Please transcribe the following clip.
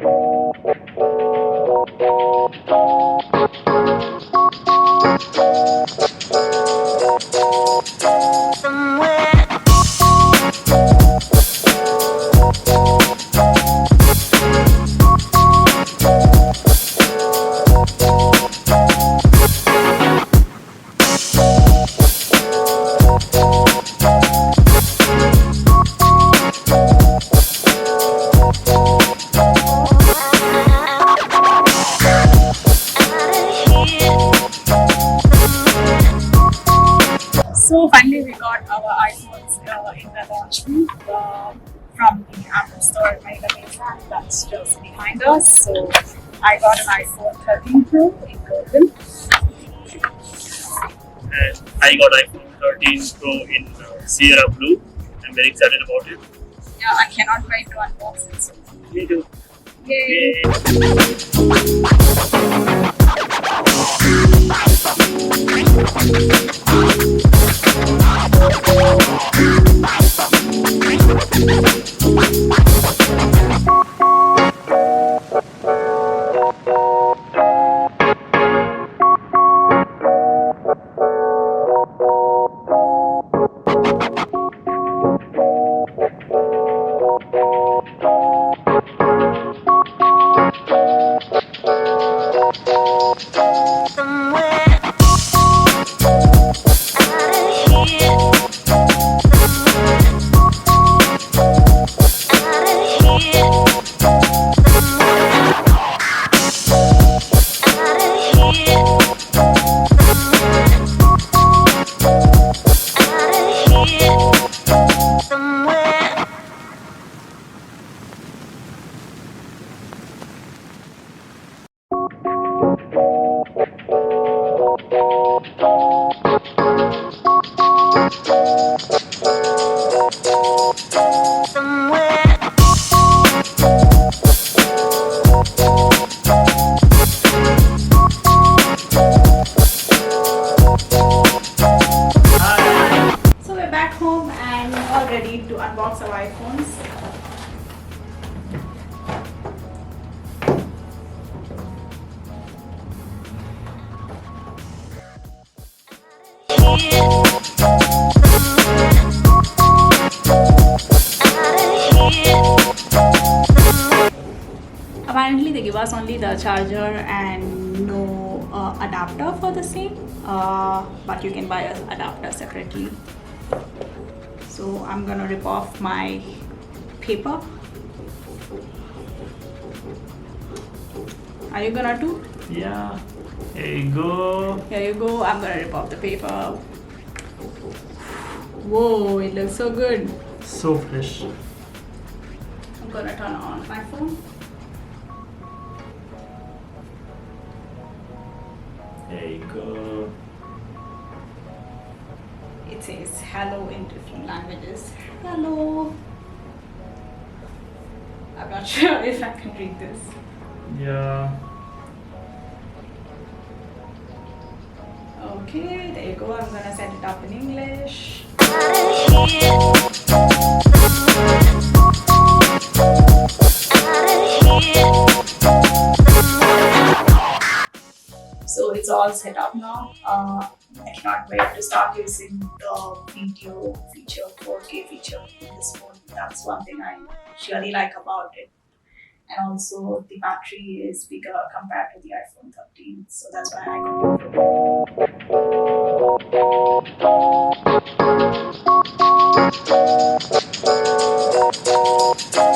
So finally we got our iPhones in the launch room from the Apple Store in Malaysia. That's just behind us. So I got an iPhone 13 Pro in golden. And I got iPhone 13 Pro in Sierra Blue. I'm very excited about it. Yeah, I cannot wait to unbox it. So. Me too. Yay! So we're back home and all ready to unbox our iPhones. Apparently they give us only the charger and no adapter for the same, but you can buy an adapter separately. So I'm gonna rip off my paper. Are you gonna do? Yeah. Here you go. Here you go. I'm gonna rip off the paper. Whoa, it looks so good. So fresh. I'm gonna turn on my phone. There you go. It says hello in different languages. Hello. I'm not sure if I can read this. Yeah. Okay, there you go. I'm gonna set it up in English. So it's all set up now. I cannot wait to start using the video feature, 4K feature in this phone. That's one thing I really like about it. And also the battery is bigger compared to the iPhone 13. So that's why I got it.